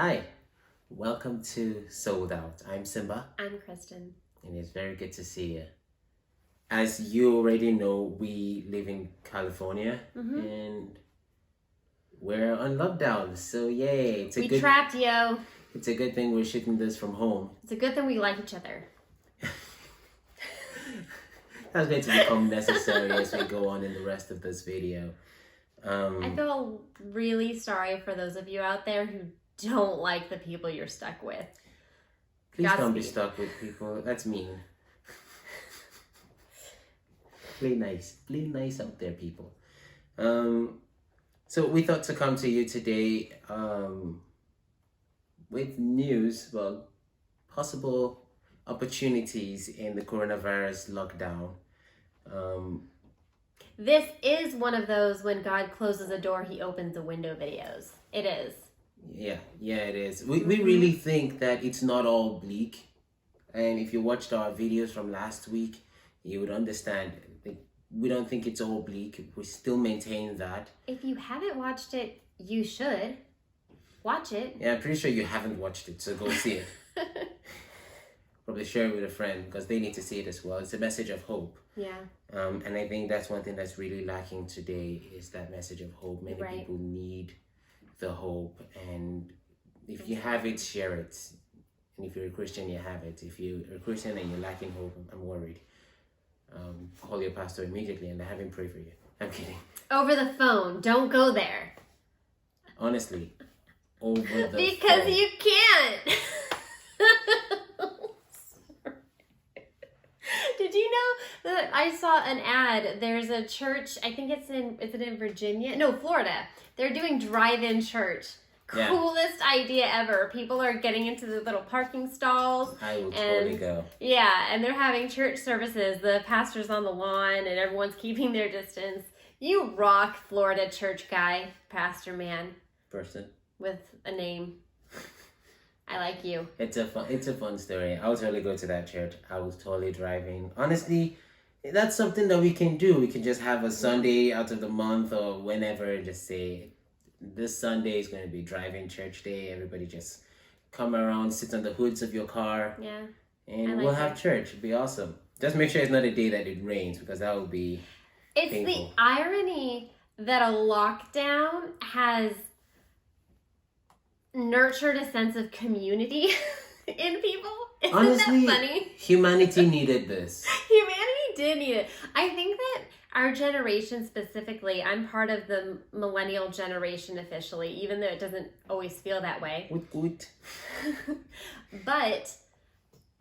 Hi, welcome to Sold Out. I'm Simba, I'm Kristen. and it's very good to see you. As you already know, we live in California, and we're on lockdown. So yay! We trapped, yo. It's a good thing we're shooting this from home. It's a good thing we like each other. That's going to become necessary as we go on in the rest of this video. I feel really sorry for those of you out there who don't like the people you're stuck with. Please don't be Godspeed. stuck with people. That's mean. Play nice out there, people. So we thought to come to you today with news, well, possible opportunities in the coronavirus lockdown. This is one of those when God closes a door, he opens a window videos. It is. Yeah, it is. We really think that it's not all bleak. And if you watched our videos from last week, you would understand. We don't think it's all bleak. We still maintain that. If you haven't watched it, you should. Watch it. Yeah, I'm pretty sure you haven't watched it, so go see it. Probably share it with a friend because they need to see it as well. It's a message of hope. Yeah. And I think that's one thing that's really lacking today is that message of hope. Many Right. people need the hope, and if you have it, share it. And if you're a Christian, you have it. If you're a Christian and you're lacking hope, I'm worried. Call your pastor immediately and have him pray for you. I'm kidding. Over the phone. Don't go there. Honestly, over the Because phone. you can't. Did you know that I saw an ad? There's a church, I think is it in Virginia? No, Florida. They're doing drive-in church. Yeah. Coolest idea ever. People are getting into the little parking stalls. I will totally go. Yeah, and they're having church services. The pastor's on the lawn and everyone's keeping their distance. You rock, Florida church guy, pastor man Person. with a name. I like you. It's a fun story. I'll totally go to that church. I was totally driving. Honestly, that's something that we can do. We can just have a Sunday out of the month or whenever, just say, this Sunday is going to be drive-in church day. Everybody just come around, sit on the hoods of your car, Yeah. and I like we'll have that. church. It'd be awesome. Just make sure it's not a day that it rains because that would be It's painful. the irony that a lockdown has nurtured a sense of community in people. Isn't Honestly, that funny? humanity needed this. Humanity did need it. I think that our generation specifically, I'm part of the millennial generation officially, even though it doesn't always feel that way. Woot. But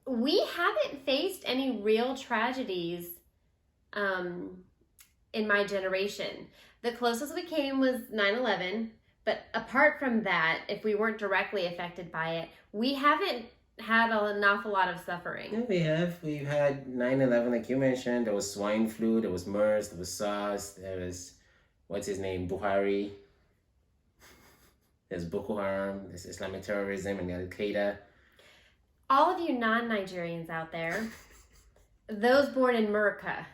we haven't faced any real tragedies in my generation. The closest we came was 9/11, but apart from that, if we weren't directly affected by it, we haven't had an awful lot of suffering. Yeah, we have. We've had 9/11, like you mentioned. There was swine flu, there was MERS, there was SARS, there was, what's his name, Buhari. There's Boko Haram, there's Islamic terrorism and Al-Qaeda. All of you non-Nigerians out there, those born in America,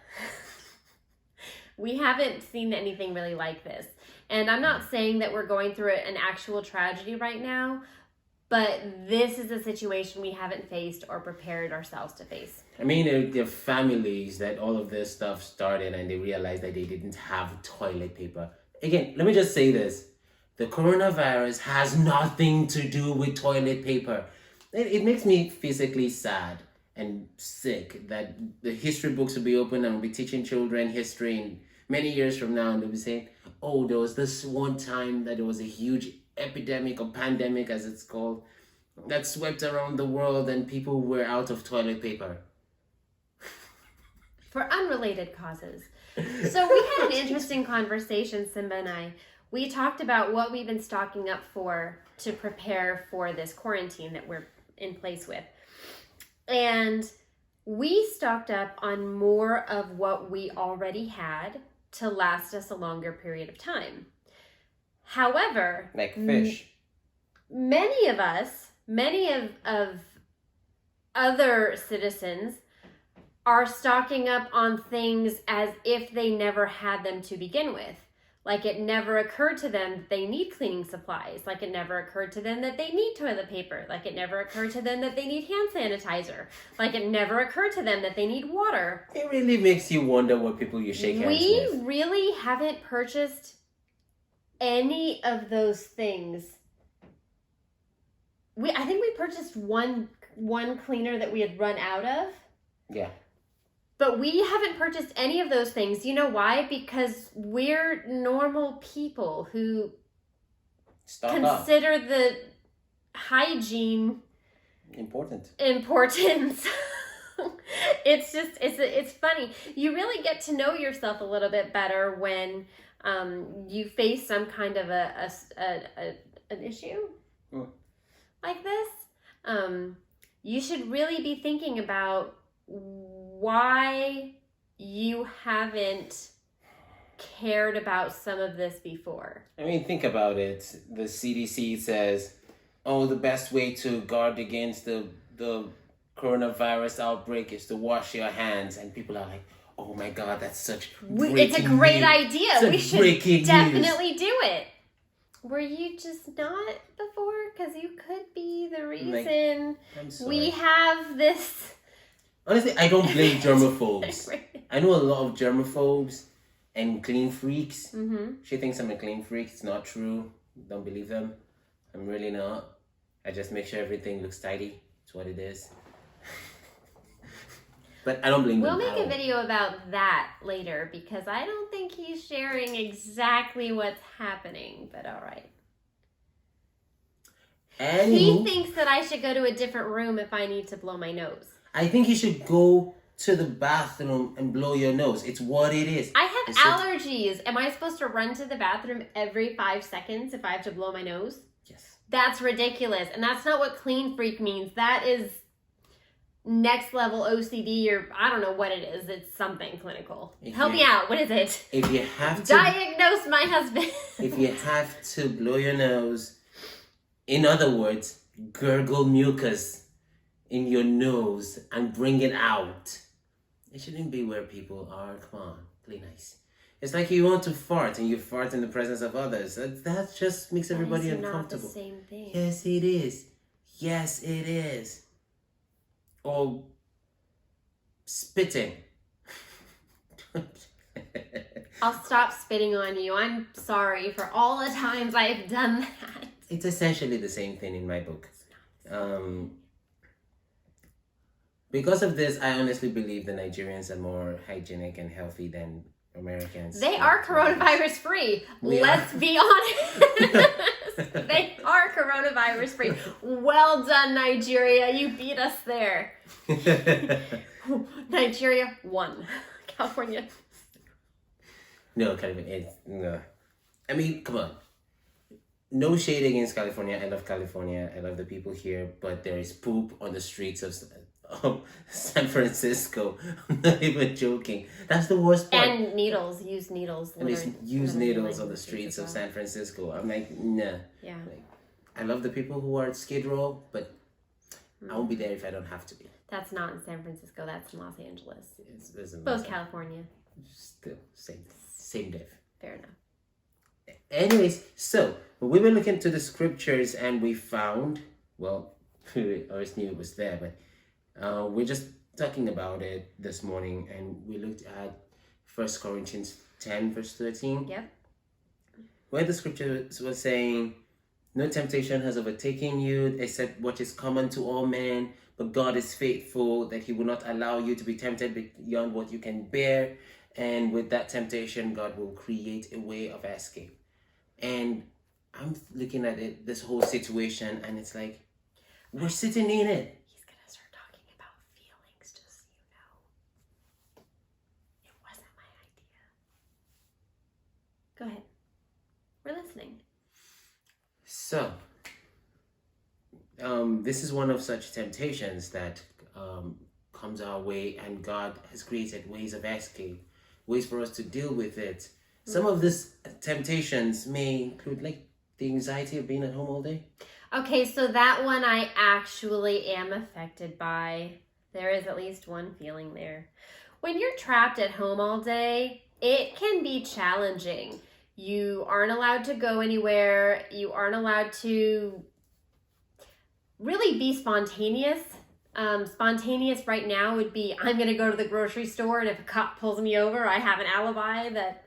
we haven't seen anything really like this. And I'm not saying that we're going through an actual tragedy right now, but this is a situation we haven't faced or prepared ourselves to face. I mean, there are families that all of this stuff started and they realized that they didn't have toilet paper. Again, let me just say this. The coronavirus has nothing to do with toilet paper. It makes me physically sad and sick that the history books will be open and we'll be teaching children history and many years from now and they'll be saying, oh, there was this one time that there was a huge epidemic or pandemic as it's called that swept around the world and people were out of toilet paper. For unrelated causes. So we had an interesting conversation, Simba and I. We talked about what we've been stocking up for to prepare for this quarantine that we're in place with. And we stocked up on more of what we already had to last us a longer period of time. However, Like fish. many of us, many of other citizens are stocking up on things as if they never had them to begin with. Like it never occurred to them that they need cleaning supplies. Like it never occurred to them that they need toilet paper. Like it never occurred to them that they need hand sanitizer. Like it never occurred to them that they need water. It really makes you wonder what people you shake hands with. We really haven't purchased any of those things. I think we purchased one cleaner that we had run out of. Yeah. But we haven't purchased any of those things. You know why? Because we're normal people who consider the hygiene importance. It's funny. You really get to know yourself a little bit better when you face some kind of an issue like this. You should really be thinking about why you haven't cared about some of this before. I mean, think about it. The CDC says, the best way to guard against the coronavirus outbreak is to wash your hands. And people are like, oh my God, that's such it's a great idea. We should definitely news. Do it. Were you just not before? Because you could be the reason we have this. Honestly, I don't blame germaphobes. I know a lot of germaphobes and clean freaks. Mm-hmm. She thinks I'm a clean freak. It's not true. Don't believe them. I'm really not. I just make sure everything looks tidy. It's what it is. But I don't blame them. We'll make a video about that later because I don't think he's sharing exactly what's happening. But all right. He thinks that I should go to a different room if I need to blow my nose. I think you should go to the bathroom and blow your nose. It's what it is. I have allergies. Am I supposed to run to the bathroom every 5 seconds if I have to blow my nose? Yes. That's ridiculous. And that's not what clean freak means. That is next level OCD or I don't know what it is. It's something clinical. Help me out. What is it? If you have to diagnose my husband. If you have to blow your nose, in other words, gurgle mucus in your nose and bring it out. It shouldn't be where people are. Come on, play nice. It's like you want to fart and you fart in the presence of others. That just makes everybody uncomfortable. Not the same thing. Yes, it is. Yes, it is. Or spitting. I'll stop spitting on you. I'm sorry for all the times I've done that. It's essentially the same thing in my book. Because of this, I honestly believe the Nigerians are more hygienic and healthy than Americans. They are coronavirus free. Let's be honest. They are coronavirus free. Well done, Nigeria. You beat us there. Nigeria won. California. No, California. No. I mean, come on. No shade against California. I love California. I love the people here. But there is poop on the streets of San Francisco. I'm not even joking. That's the worst part. And needles. Used needles. And they use needles on the streets of San Francisco. I'm like, nah. Yeah. Like, I love the people who are at Skid Row, but I won't be there if I don't have to be. That's not in San Francisco. That's in Los Angeles. It's in both California. Still, same diff. Fair enough. Anyways, so we were looking to the scriptures and we found, well, we always knew it was there, but we're just talking about it this morning and we looked at 1 Corinthians 10 verse 13. Yep. Where the scriptures was saying, no temptation has overtaken you except what is common to all men, but God is faithful that he will not allow you to be tempted beyond what you can bear. And with that temptation, God will create a way of escape. And I'm looking at it, this whole situation, and it's like, we're sitting in it. He's going to start talking about feelings, just so you know. It wasn't my idea. Go ahead. We're listening. So, this is one of such temptations that comes our way, and God has created ways of escape, ways for us to deal with it. Some of these temptations may include like the anxiety of being at home all day. Okay, so that one I actually am affected by. There is at least one feeling there. When you're trapped at home all day, it can be challenging. You aren't allowed to go anywhere. You aren't allowed to really be spontaneous. Spontaneous right now would be, I'm going to go to the grocery store, and if a cop pulls me over, I have an alibi that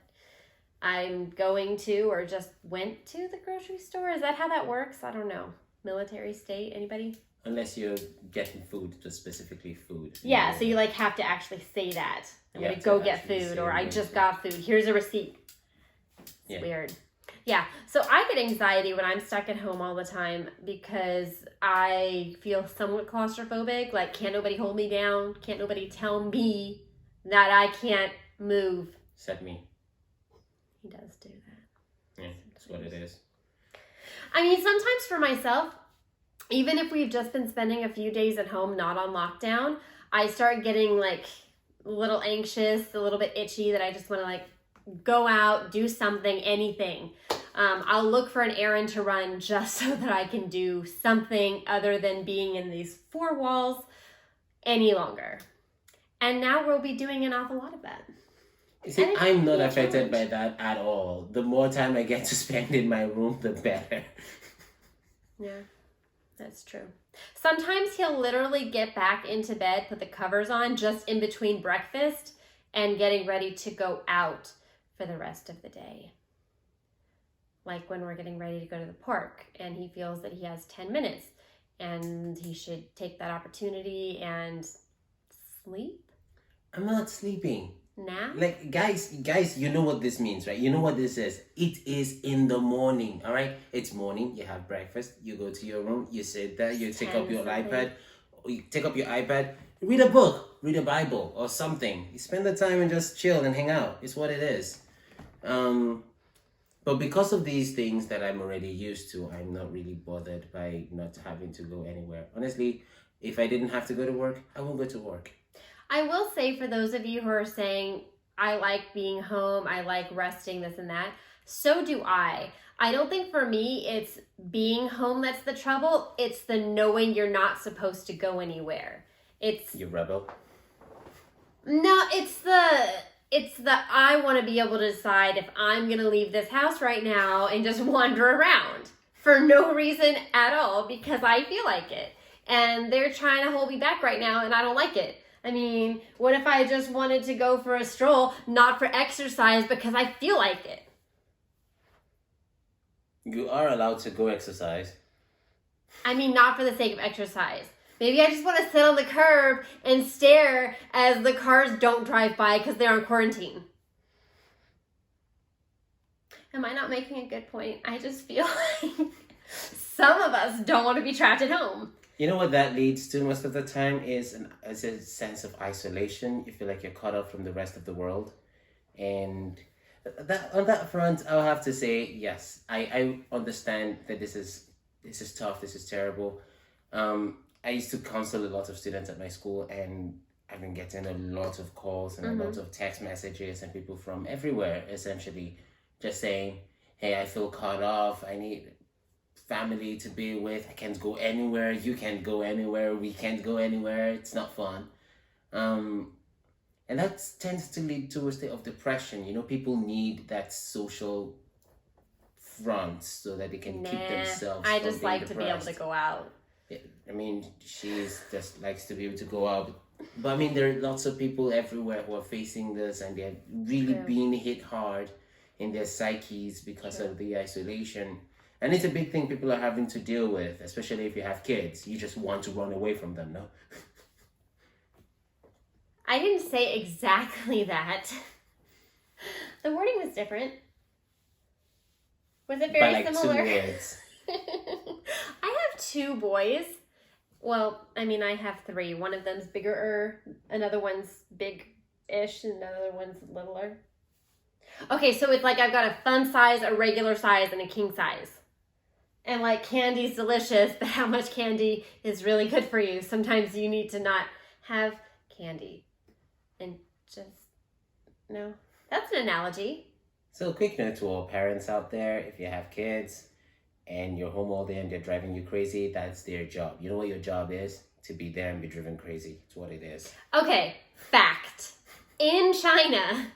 I'm going to or just went to the grocery store. Is that how that works? I don't know. Military, state, anybody? Unless you're getting food, just specifically food. Yeah, so you like have to actually say that. I'm going to go get food, or I just got food. Here's a receipt. It's weird. Yeah, so I get anxiety when I'm stuck at home all the time because I feel somewhat claustrophobic. Like, can't nobody hold me down? Can't nobody tell me that I can't move? Except me. He does do that. Yeah, that's what it is. I mean, sometimes for myself, even if we've just been spending a few days at home, not on lockdown, I start getting like a little anxious, a little bit itchy that I just want to like go out, do something, anything. I'll look for an errand to run just so that I can do something other than being in these four walls any longer. And now we'll be doing an awful lot of that. See, I'm not affected by that at all. The more time I get to spend in my room, the better. Yeah, that's true. Sometimes he'll literally get back into bed, put the covers on just in between breakfast and getting ready to go out for the rest of the day. Like when we're getting ready to go to the park and he feels that he has 10 minutes and he should take that opportunity and sleep. I'm not sleeping. Nap? Like, guys, you know what this means, right? You know what this is. It is in the morning, all right? It's morning, you have breakfast, you go to your room, you sit there, you take up your iPad, read a book, read a Bible or something. You spend the time and just chill and hang out. It's what it is. But because of these things that I'm already used to, I'm not really bothered by not having to go anywhere. Honestly, if I didn't have to go to work, I won't go to work. I will say, for those of you who are saying, I like being home, I like resting, this and that, so do I. I don't think for me it's being home that's the trouble. It's the knowing you're not supposed to go anywhere. You rebel? No, it's the I want to be able to decide if I'm going to leave this house right now and just wander around for no reason at all because I feel like it. And they're trying to hold me back right now and I don't like it. I mean, what if I just wanted to go for a stroll, not for exercise, because I feel like it? You are allowed to go exercise. I mean, not for the sake of exercise. Maybe I just want to sit on the curb and stare as the cars don't drive by because they're on quarantine. Am I not making a good point? I just feel like some of us don't want to be trapped at home. You know what that leads to most of the time is a sense of isolation. You feel like you're cut off from the rest of the world. And that on that front, I'll have to say, yes, I understand that this is tough, this is terrible. I used to counsel a lot of students at my school, and I've been getting a lot of calls and a lot of text messages and people from everywhere, essentially, just saying, hey, I feel cut off, I need family to be with, I can't go anywhere, you can't go anywhere, we can't go anywhere, it's not fun. And that tends to lead to a state of depression. You know, people need that social front so that they can keep themselves I just like depressed. to be able to go out. I mean, she's just likes to be able to go out. But I mean, there are lots of people everywhere who are facing this and they're really being hit hard in their psyches because of the isolation. And it's a big thing people are having to deal with, especially if you have kids. You just want to run away from them, no? I didn't say exactly that. The wording was different. Was it very By like similar? 2 words. I have 2 boys. Well, I mean, I have 3. One of them's bigger, another one's big-ish, and another one's littler. Okay, so it's like I've got a fun size, a regular size, and a king size. And like candy's delicious, but how much candy is really good for you? Sometimes you need to not have candy. And just, no. That's an analogy. So quick note to all parents out there, if you have kids and you're home all day and they're driving you crazy, that's their job. You know what your job is? To be there and be driven crazy. It's what it is. Okay, fact. In China,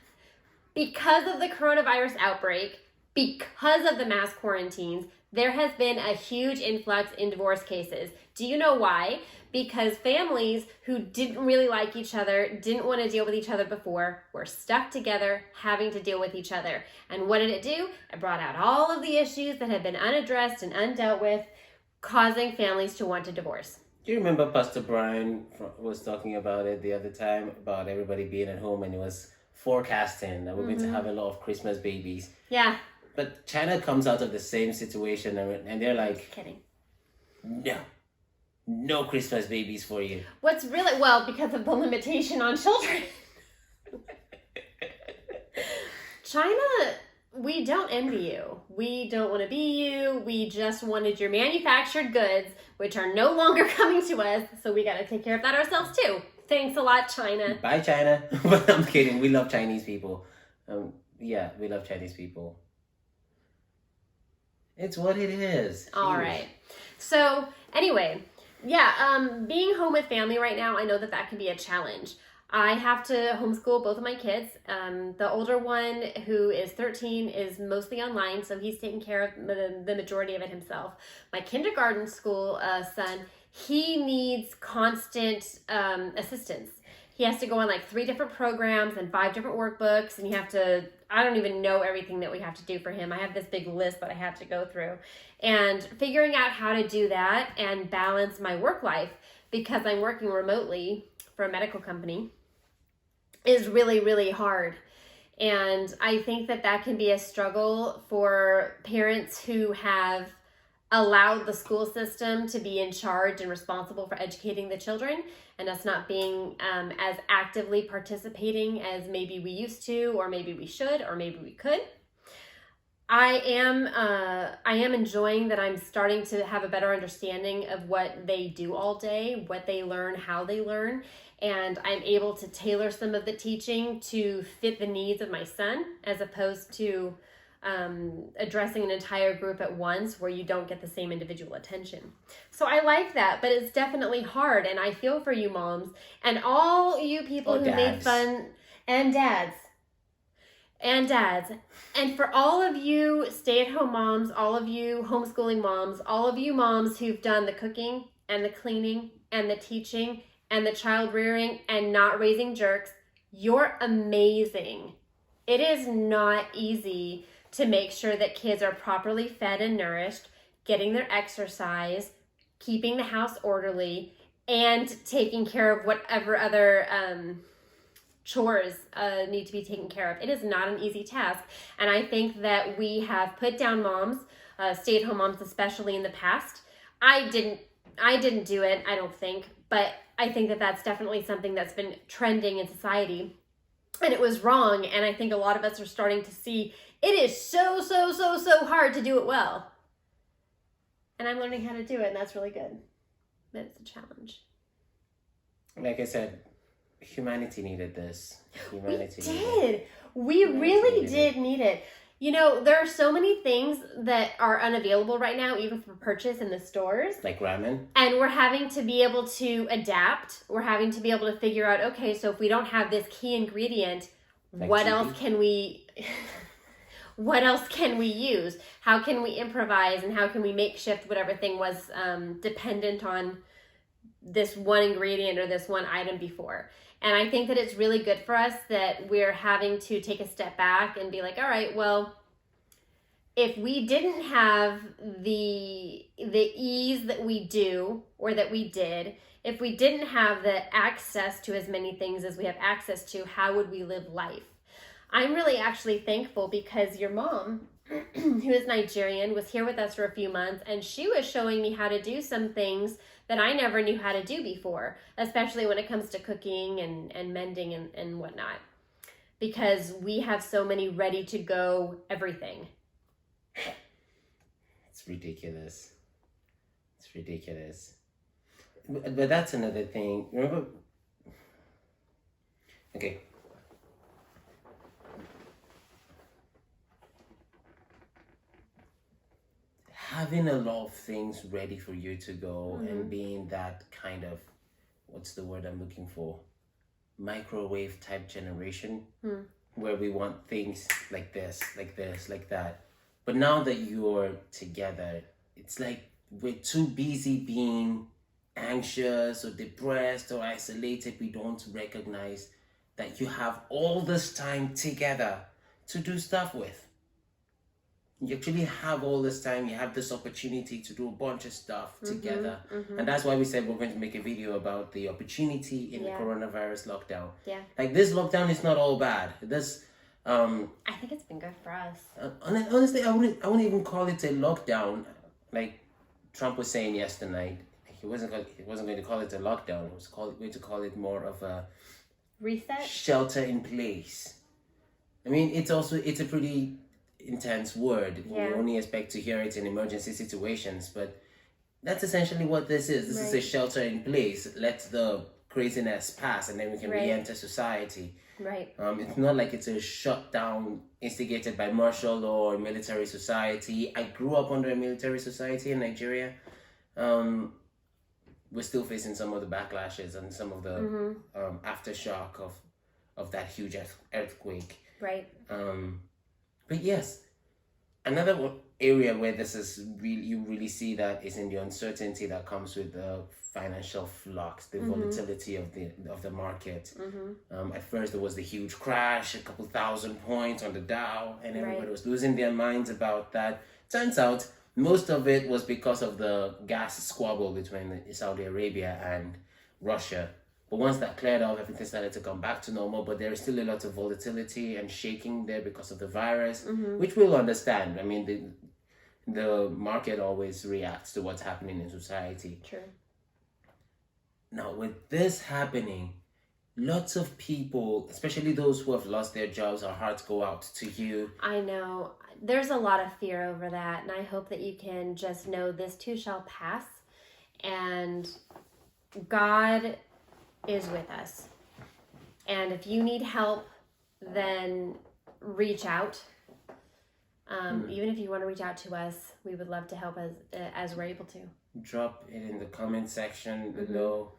because of the coronavirus outbreak, because of the mass quarantines, there has been a huge influx in divorce cases. Do you know why? Because families who didn't really like each other, didn't want to deal with each other before, were stuck together having to deal with each other. And what did it do? It brought out all of the issues that had been unaddressed and undealt with, causing families to want to divorce. Do you remember Pastor Brian was talking about it the other time, about everybody being at home, and he was forecasting that we're going to have a lot of Christmas babies. Yeah. But China comes out of the same situation, and they're like, Just kidding. No Christmas babies for you. What's really, well, because of the limitation on children. China, we don't envy you. We don't want to be you. We just wanted your manufactured goods, which are no longer coming to us. So we got to take care of that ourselves too. Thanks a lot, China. Bye, China. But I'm kidding. We love Chinese people. Yeah, we love Chinese people. It's what it is. All right. So anyway, being home with family right now, I know that can be a challenge. I have to homeschool both of my kids. The older one, who is 13, is mostly online, so he's taking care of the majority of it himself. My kindergarten school son, he needs constant assistance. He has to go on like 3 different programs and 5 different workbooks, and I don't even know everything that we have to do for him. I have this big list that I have to go through. And figuring out how to do that and balance my work life, because I'm working remotely for a medical company, is really, really hard. And I think that can be a struggle for parents who have allowed the school system to be in charge and responsible for educating the children, and us not being as actively participating as maybe we used to, or maybe we should, or maybe we could. I am enjoying that I'm starting to have a better understanding of what they do all day, what they learn, how they learn, and I'm able to tailor some of the teaching to fit the needs of my son, as opposed to addressing an entire group at once where you don't get the same individual attention. So I like that, but it's definitely hard, and I feel for you moms and all you people who made fun, and dads. And for all of you stay-at-home moms, all of you homeschooling moms, all of you moms who've done the cooking and the cleaning and the teaching and the child rearing and not raising jerks, you're amazing. It is not easy to make sure that kids are properly fed and nourished, getting their exercise, keeping the house orderly, and taking care of whatever other chores need to be taken care of. It is not an easy task. And I think that we have put down moms, stay-at-home moms especially, in the past. I didn't do it, I don't think, but I think that that's definitely something that's been trending in society. And it was wrong, and I think a lot of us are starting to see it is so hard to do it well. And I'm learning how to do it, and that's really good. But it's a challenge. Like I said, humanity needed this. We really did need it. You know, there are so many things that are unavailable right now, even for purchase in the stores. Like ramen. And we're having to be able to adapt. We're having to be able to figure out, okay, so if we don't have this key ingredient, like what TV? else can we... What else can we use? How can we improvise, and how can we makeshift whatever thing was dependent on this one ingredient or this one item before? And I think that it's really good for us that we're having to take a step back and be like, all right, well, if we didn't have the ease that we do, or that we did, if we didn't have the access to as many things as we have access to, how would we live life? I'm really actually thankful, because your mom, who is Nigerian, was here with us for a few months, and she was showing me how to do some things that I never knew how to do before, especially when it comes to cooking and mending and whatnot, because we have so many ready to go everything. It's ridiculous. But that's another thing. Remember? Okay. Having a lot of things ready for you to go, and being that kind of, what's the word I'm looking for? Microwave type generation, where we want things like this, like that. But now that you're together, it's like we're too busy being anxious or depressed or isolated. We don't recognize that you have all this time together to do stuff with. You actually have all this time, you have this opportunity to do a bunch of stuff together. And that's why we said we're going to make a video about the opportunity in the coronavirus lockdown. Yeah. Like, this lockdown is not all bad. This I think it's been good for us. honestly, I wouldn't even call it a lockdown. Like Trump was saying yesterday, he wasn't going to call it a lockdown. He was going to call it more of a reset, shelter in place. I mean, it's a pretty intense word. Yeah. We only expect to hear it in emergency situations, but that's essentially what this is. This is a shelter in place. Let the craziness pass, and then we can re-enter society. Right. It's not like it's a shutdown instigated by martial law or military society. I grew up under a military society in Nigeria. We're still facing some of the backlashes and some of the aftershock of that huge earthquake. Right. But yes, another area where this is you really see that is in the uncertainty that comes with the financial flux, the volatility of the market. At first, there was the huge crash, a couple thousand points on the Dow, and everybody was losing their minds about that. Turns out, most of it was because of the gas squabble between Saudi Arabia and Russia. But once that cleared up, everything started to come back to normal. But there is still a lot of volatility and shaking there because of the virus, which we'll understand. I mean, the market always reacts to what's happening in society. True. Now, with this happening, lots of people, especially those who have lost their jobs, our hearts go out to you. I know. There's a lot of fear over that, and I hope that you can just know this too shall pass, and God is with us. And if you need help, then reach out. Even if you want to reach out to us, we would love to help as we're able to. Drop it in the comment section below.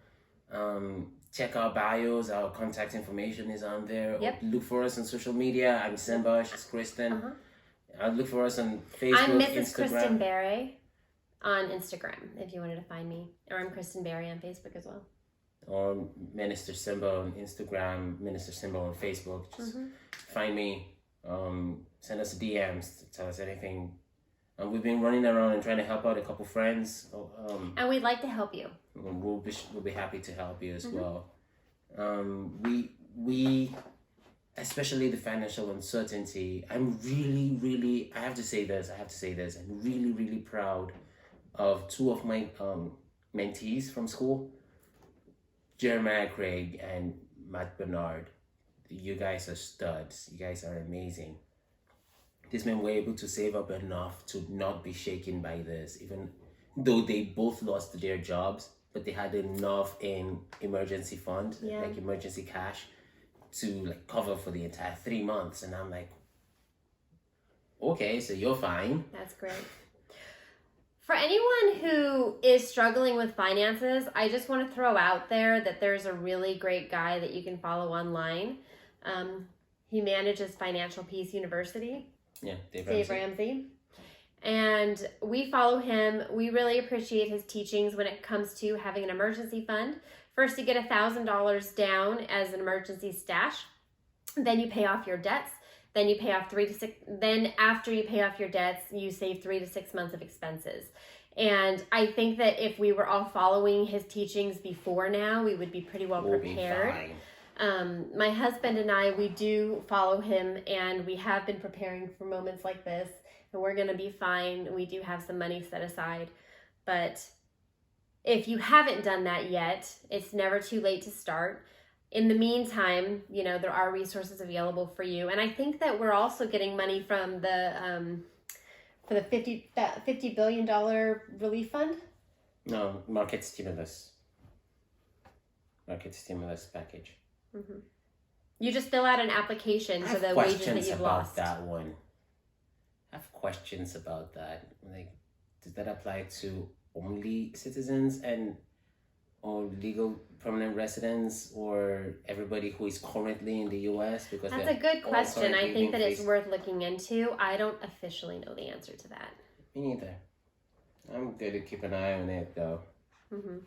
Check our bios. Our contact information is on there. Yep. Look for us on social media. I'm Simba. She's Kristen. Look for us on Facebook, I'm Mrs. Instagram. Kristen Berry on Instagram, if you wanted to find me. Or I'm Kristen Berry on Facebook as well. Or Minister Simba on Instagram, Minister Simba on Facebook. Just find me. Send us DMs. Tell us anything. We've been running around and trying to help out a couple friends. And we'd like to help you. We'll be happy to help you as well. We especially the financial uncertainty. I'm really I have to say this. I'm really proud of two of my mentees from school, Jeremiah Craig and Matt Bernard. You guys are studs. You guys are amazing. These men were able to save up enough to not be shaken by this, even though they both lost their jobs, but they had enough in emergency fund, like emergency cash, to like cover for the entire 3 months. And I'm like, okay, so you're fine. That's great. For anyone who is struggling with finances, I just want to throw out there that there's a really great guy that you can follow online. He manages Financial Peace University. Yeah, Dave Ramsey. And we follow him. We really appreciate his teachings when it comes to having an emergency fund. First, you get $1,000 down as an emergency stash. Then you pay off your debts. Then you pay off 3 to 6. Then after you pay off your debts, you save 3 to 6 months of expenses. And I think that if we were all following his teachings before now, we would be pretty well prepared. Be fine. My husband and I, we do follow him, and we have been preparing for moments like this, and we're going to be fine. We do have some money set aside, but if you haven't done that yet, it's never too late to start. In the meantime, you know, there are resources available for you, and I think that we're also getting money from the for the $50 billion relief fund. No, market stimulus package. Mm-hmm. You just fill out an application for the wages that you've lost. That one. I have questions about that. Like, does that apply to only citizens? And or legal permanent residents or everybody who is currently in the U.S.? Because that's a good question. I think that it's faced... worth looking into. I don't officially know the answer to that. Me neither. I'm going to keep an eye on it, though. Mm-hmm.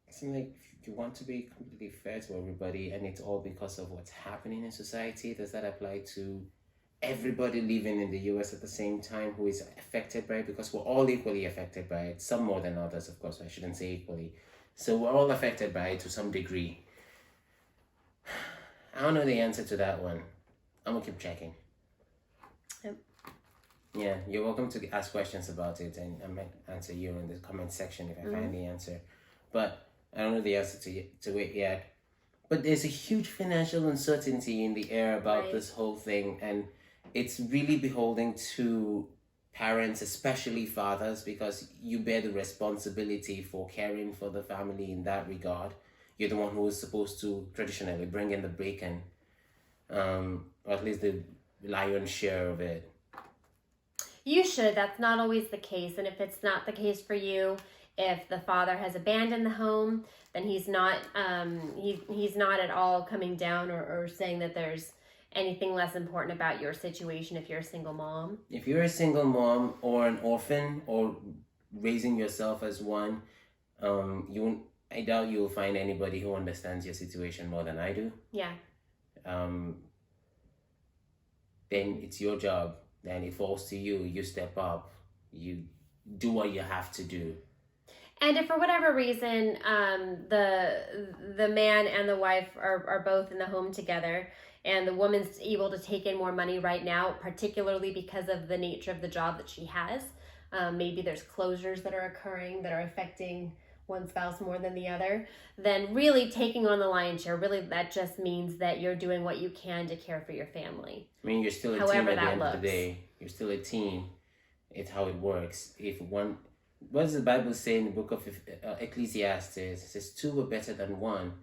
It seems like if you want to be completely fair to everybody and it's all because of what's happening in society, does that apply to everybody living in the US at the same time who is affected by it? Because we're all equally affected by it, some more than others, of course. I shouldn't say equally. So we're all affected by it to some degree. I don't know the answer to that one. I'm gonna keep checking. Yep. Yeah, you're welcome to ask questions about it, and I might answer you in the comment section if I find the answer. But I don't know the answer to it yet. But there's a huge financial uncertainty in the air about this whole thing, and it's really beholden to parents, especially fathers, because you bear the responsibility for caring for the family in that regard. You're the one who is supposed to traditionally bring in the bacon, or at least the lion's share of it. You should. That's not always the case. And if it's not the case for you, if the father has abandoned the home, then he's not he's not at all coming down or saying that there's anything less important about your situation if you're a single mom. If you're a single mom or an orphan or raising yourself as one, I doubt you'll find anybody who understands your situation more than I do. Yeah. Then it's your job. Then it falls to you. You step up. You do what you have to do. And if for whatever reason the man and the wife are both in the home together, and the woman's able to take in more money right now, particularly because of the nature of the job that she has, maybe there's closures that are occurring that are affecting one spouse more than the other, then really taking on the lion's share, really that just means that you're doing what you can to care for your family. I mean, you're still a team at the end of the day. You're still a team. It's how it works. If one... What does the Bible say in the book of Ecclesiastes? It says 2 are better than 1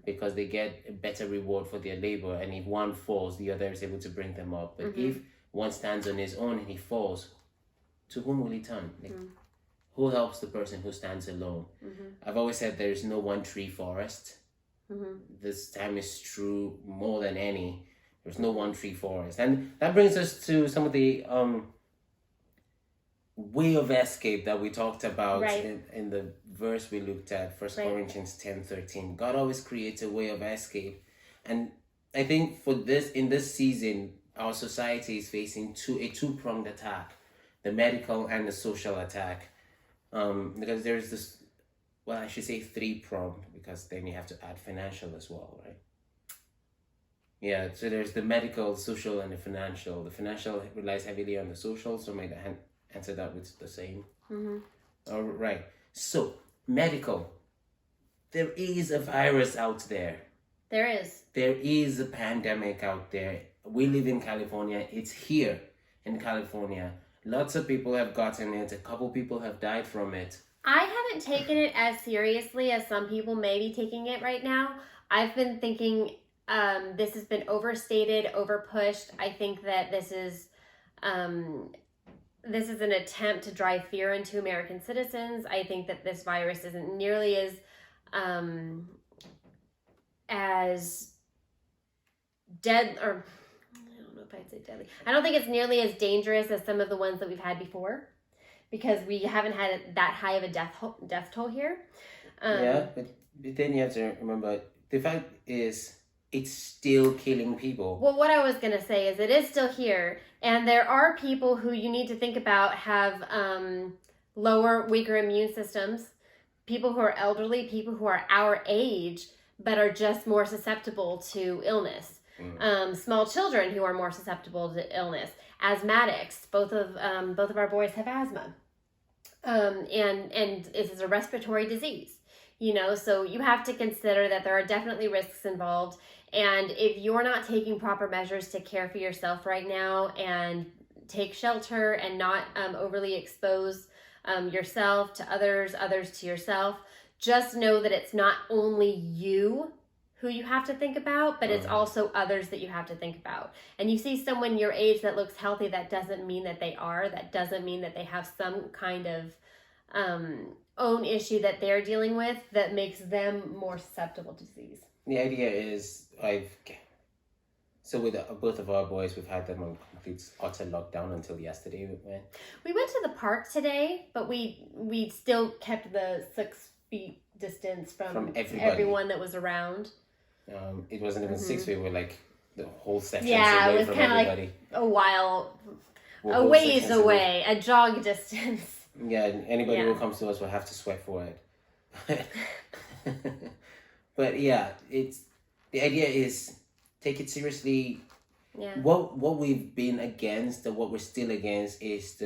because they get a better reward for their labor. And if one falls, the other is able to bring them up. But if one stands on his own and he falls, to whom will he turn? Who helps the person who stands alone? I've always said there is no one tree forest. This time is true more than any. There's no one tree forest. And that brings us to some of the... way of escape that we talked about in the verse we looked at, 1 Corinthians 10:13. God always creates a way of escape. And I think in this season, our society is facing a two-pronged attack, the medical and the social attack. Because there's this, well, I should say 3-pronged, because then you have to add financial as well, right? Yeah, so there's the medical, social, and the financial. The financial relies heavily on the social, so might answer that with the same. All right. So, medical. There is a virus out there. There is. There is a pandemic out there. We live in California. It's here in California. Lots of people have gotten it. A couple people have died from it. I haven't taken it as seriously as some people may be taking it right now. I've been thinking this has been overstated, overpushed. I think that this is an attempt to drive fear into American citizens. I think that this virus isn't nearly as dead, or I don't know if I'd say deadly. I don't think it's nearly as dangerous as some of the ones that we've had before, because we haven't had that high of a death toll here. But then you have to remember, the fact is, it's still killing people. Well, what I was going to say is it is still here. And there are people who you need to think about have lower, weaker immune systems. People who are elderly, people who are our age, but are just more susceptible to illness. Small children who are more susceptible to illness. Asthmatics. Both of our boys have asthma. And this is a respiratory disease. So you have to consider that there are definitely risks involved. And if you're not taking proper measures to care for yourself right now and take shelter and not overly expose yourself to others to yourself, just know that it's not only you who you have to think about, but it's also others that you have to think about. And you see someone your age that looks healthy, that doesn't mean that they are. That doesn't mean that they have some kind of own issue that they're dealing with that makes them more susceptible to disease. The idea is so with both of our boys, we've had them on complete utter lockdown until yesterday. We went to the park today, but we still kept the 6 feet distance from everyone that was around. It wasn't even 6 feet. We were like the whole section. Yeah, away it was from kind of everybody. like a ways away, a jog distance. Yeah, anybody who comes to us will have to sweat for it. But yeah, the idea is take it seriously. Yeah. What we've been against, and what we're still against, is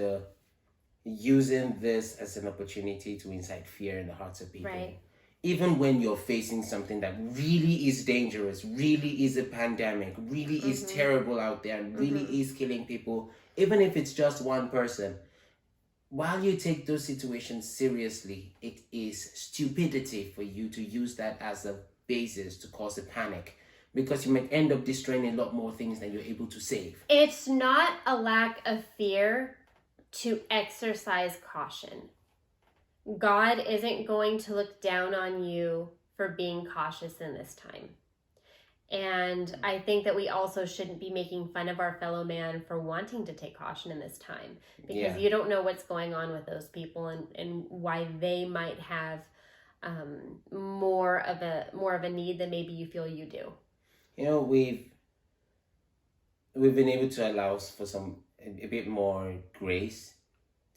using this as an opportunity to incite fear in the hearts of people. Right. Even when you're facing something that really is dangerous, really is a pandemic, really is terrible out there, and really is killing people, even if it's just one person, while you take those situations seriously, it is stupidity for you to use that as a basis to cause a panic, because you might end up destroying a lot more things than you're able to save. It's not a lack of fear to exercise caution. God isn't going to look down on you for being cautious in this time. And I think that we also shouldn't be making fun of our fellow man for wanting to take caution in this time, because you don't know what's going on with those people and why they might have more of a need than maybe you feel you do. You know, we've been able to allow for a bit more grace,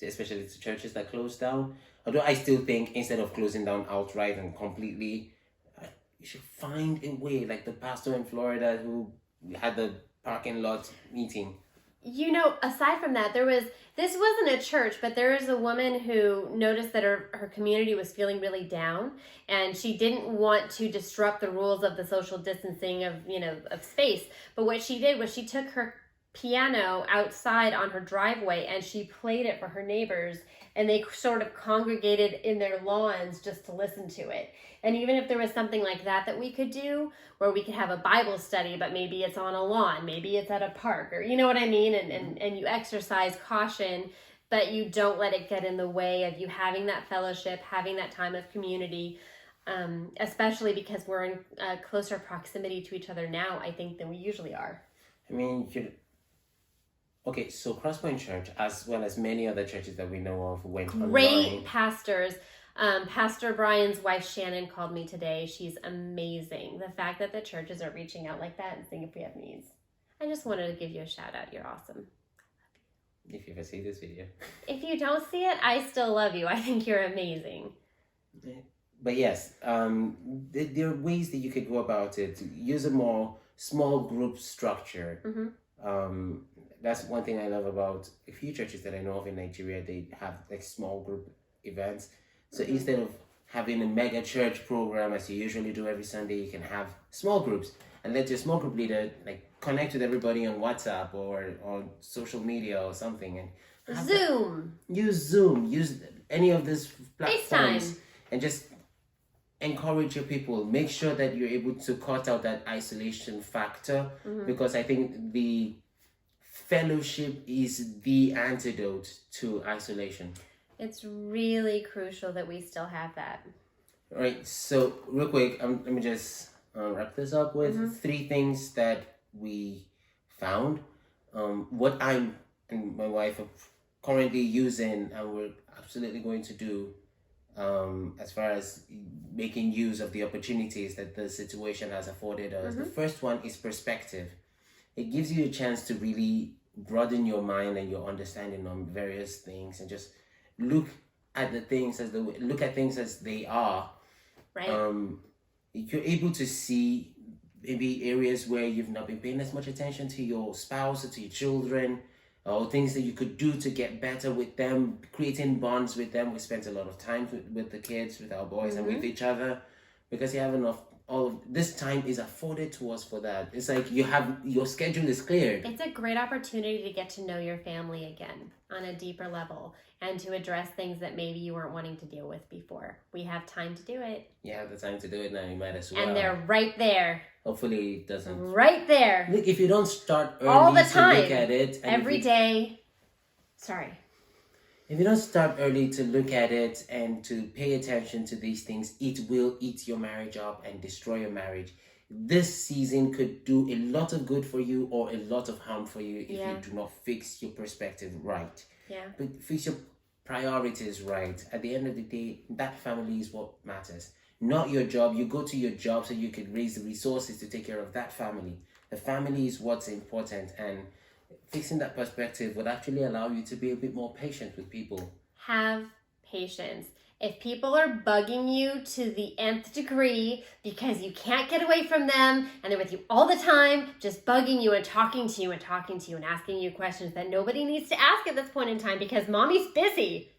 especially to churches that close down. Although I still think instead of closing down outright and completely, you should find a way, like the pastor in Florida who had the parking lot meeting. You know, aside from that, this wasn't a church, but there was a woman who noticed that her community was feeling really down, and she didn't want to disrupt the rules of the social distancing of space. But what she did was she took her piano outside on her driveway and she played it for her neighbors, and they sort of congregated in their lawns just to listen to it. And even if there was something like that we could do, where we could have a Bible study, but maybe it's on a lawn, maybe it's at a park, or you know what I mean? And you exercise caution, but you don't let it get in the way of you having that fellowship, having that time of community, especially because we're in closer proximity to each other now, I think, than we usually are. I mean, okay, so Crosspoint Church, as well as many other churches that we know of, went Great online. pastors. Pastor Brian's wife, Shannon, called me today. She's amazing. The fact that the churches are reaching out like that and seeing if we have needs. I just wanted to give you a shout out. You're awesome. If you ever see this video. If you don't see it, I still love you. I think you're amazing. But yes, there are ways that you could go about it. Use a more small group structure. That's one thing I love about a few churches that I know of in Nigeria. They have like small group events. So instead of having a mega church program as you usually do every Sunday, you can have small groups and let your small group leader like connect with everybody on WhatsApp or on social media or something. And Zoom. Use Zoom. Use any of these platforms. FaceTime. And just encourage your people. Make sure that you're able to cut out that isolation factor, because I think the fellowship is the antidote to isolation. It's really crucial that we still have that. All right, so real quick, let me just wrap this up with 3 things that we found. What I'm and my wife are currently using, and we're absolutely going to do as far as making use of the opportunities that the situation has afforded us. The first one is perspective. It gives you a chance to really broaden your mind and your understanding on various things, and just look at things as they are. Right. You're able to see maybe areas where you've not been paying as much attention to your spouse or to your children, or things that you could do to get better with them, creating bonds with them. We spent a lot of time with the kids, with our boys, and with each other, because you have enough. All of this time is afforded to us for that. It's like your schedule is cleared. It's a great opportunity to get to know your family again on a deeper level, and to address things that maybe you weren't wanting to deal with before. We have time to do it. You have the time to do it now. You might as well. And they're right there. Hopefully it doesn't. Right there. Look, if you don't start early all the time, to look at it. every day. Sorry. If you don't start early to look at it and to pay attention to these things, it will eat your marriage up and destroy your marriage. This season could do a lot of good for you or a lot of harm for you if you do not fix your perspective right. Yeah. But fix your priorities right. At the end of the day, that family is what matters. Not your job. You go to your job so you could raise the resources to take care of that family. The family is what's important, and fixing that perspective would actually allow you to be a bit more patient with people. Have patience. If people are bugging you to the nth degree because you can't get away from them and they're with you all the time, just bugging you and talking to you and talking to you and asking you questions that nobody needs to ask at this point in time because mommy's busy,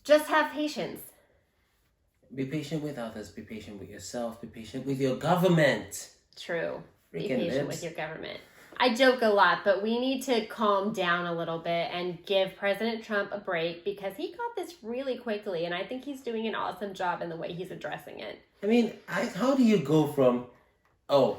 just have patience. Be patient with others. Be patient with yourself. Be patient with your government. True. Be Freaking patient libs. with your government. I joke a lot, but we need to calm down a little bit and give President Trump a break because he got this really quickly, and I think he's doing an awesome job in the way he's addressing it. I mean, how do you go from, oh,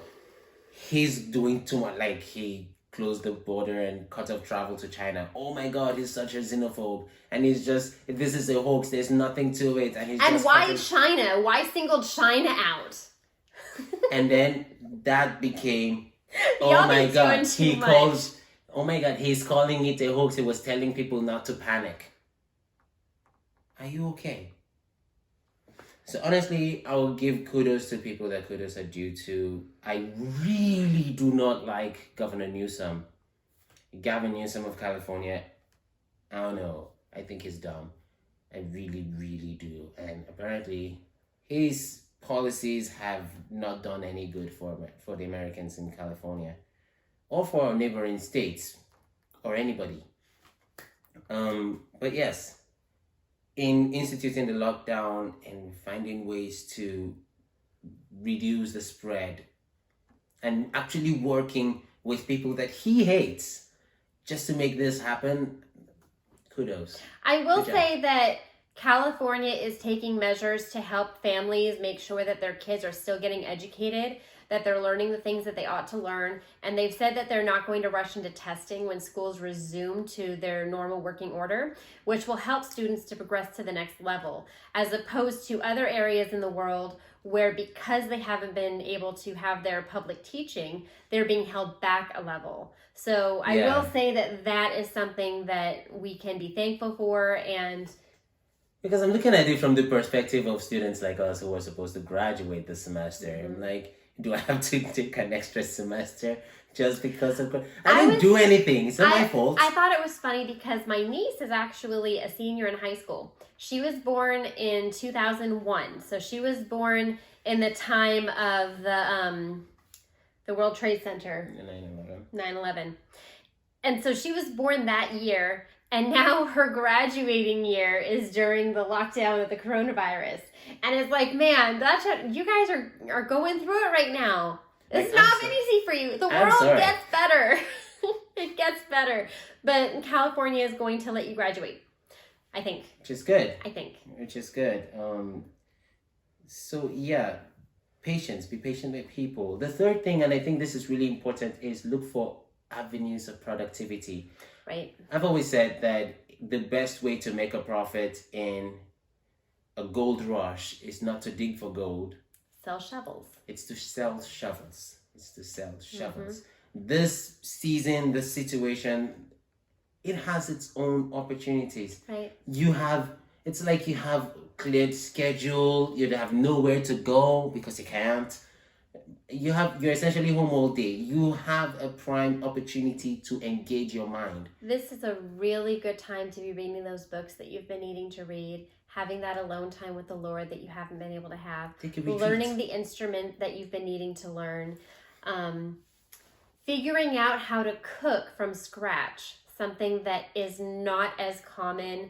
he's doing too much, like he closed the border and cut off travel to China. Oh my God, he's such a xenophobe. And he's just, this is a hoax, there's nothing to it. And why China? Why single China out? And then that became, oh Y'all my been God, doing too he much. calls, oh my God, he's calling it a hoax. He was telling people not to panic. Are you okay? So honestly, I will give kudos to people that kudos are due to. I really do not like Governor Newsom. Gavin Newsom of California, I don't know. I think he's dumb. I really, really do. And apparently, his policies have not done any good for the Americans in California or for neighboring states or anybody. But yes, in instituting the lockdown and finding ways to reduce the spread and actually working with people that he hates just to make this happen, kudos. I will Good job. say that California is taking measures to help families make sure that their kids are still getting educated, that they're learning the things that they ought to learn. And they've said that they're not going to rush into testing when schools resume to their normal working order, which will help students to progress to the next level, as opposed to other areas in the world where, because they haven't been able to have their public teaching, they're being held back a level. So I will say that that is something that we can be thankful for. And because I'm looking at it from the perspective of students like us who are supposed to graduate this semester. Mm-hmm. I'm like, do I have to take an extra semester just because of... I didn't do anything. It's not my fault. I thought it was funny because my niece is actually a senior in high school. She was born in 2001. So she was born in the time of the World Trade Center. 9/11. And so she was born that year. And now her graduating year is during the lockdown of the coronavirus. And it's like, man, that's what, you guys are going through it right now. It's not been easy for you. The world gets better. It gets better. But California is going to let you graduate, I think. Which is good. Which is good. So yeah, patience. Be patient with people. The third thing, and I think this is really important, is look for avenues of productivity. Right. I've always said that the best way to make a profit in a gold rush is not to dig for gold. Sell shovels. It's to sell shovels. This season, this situation, it has its own opportunities. Right. It's like you have cleared schedule. You have nowhere to go because you can't. You're essentially home all day. You have a prime opportunity to engage your mind. This is a really good time to be reading those books that you've been needing to read, having that alone time with the Lord that you haven't been able to have, learning the instrument that you've been needing to learn, figuring out how to cook from scratch, something that is not as common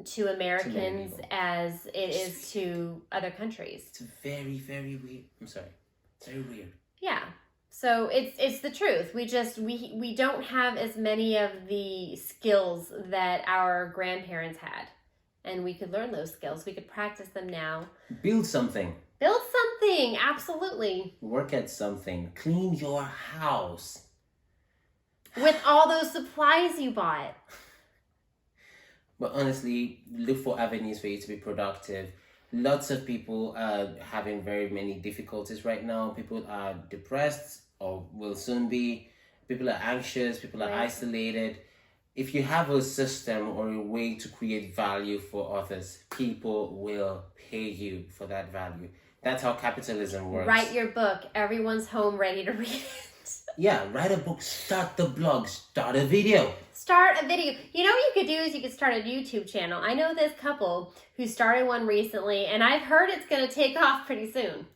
to Americans as it is to other countries. It's very, very weird. I'm sorry. It's very weird. Yeah. So it's the truth. We don't have as many of the skills that our grandparents had. And we could learn those skills. We could practice them now. Build something. Absolutely. Work at something. Clean your house. with all those supplies you bought. But honestly, look for avenues for you to be productive. Lots of people are having very many difficulties right now. People are depressed or will soon be. People are anxious. People are isolated. If you have a system or a way to create value for others, people will pay you for that value. That's how capitalism works. Write your book. Everyone's home ready to read it. Yeah, write a book, start the blog, start a video. Start a video. You know what you could do is you could start a YouTube channel. I know this couple who started one recently, and I've heard it's going to take off pretty soon.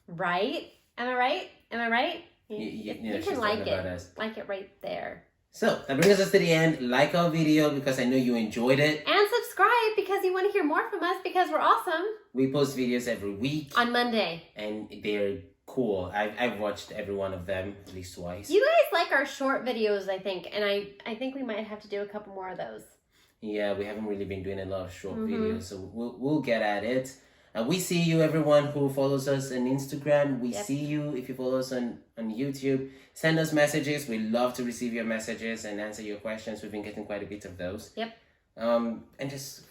Right? Am I right? Am I right? You can like it. Like it right there. So, that brings us to the end. Like our video because I know you enjoyed it. And subscribe because you want to hear more from us because we're awesome. We post videos every week. On Monday. And they're cool. I've watched every one of them at least twice. You guys like our short videos, I think. And I think we might have to do a couple more of those. Yeah, we haven't really been doing a lot of short videos. So we'll get at it. We see you, everyone who follows us on Instagram. We see you if you follow us on YouTube. Send us messages. We love to receive your messages and answer your questions. We've been getting quite a bit of those. Yep. And just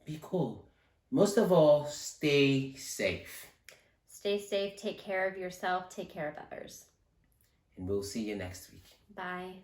be cool. Most of all, stay safe. Stay safe. Take care of yourself. Take care of others. And we'll see you next week. Bye.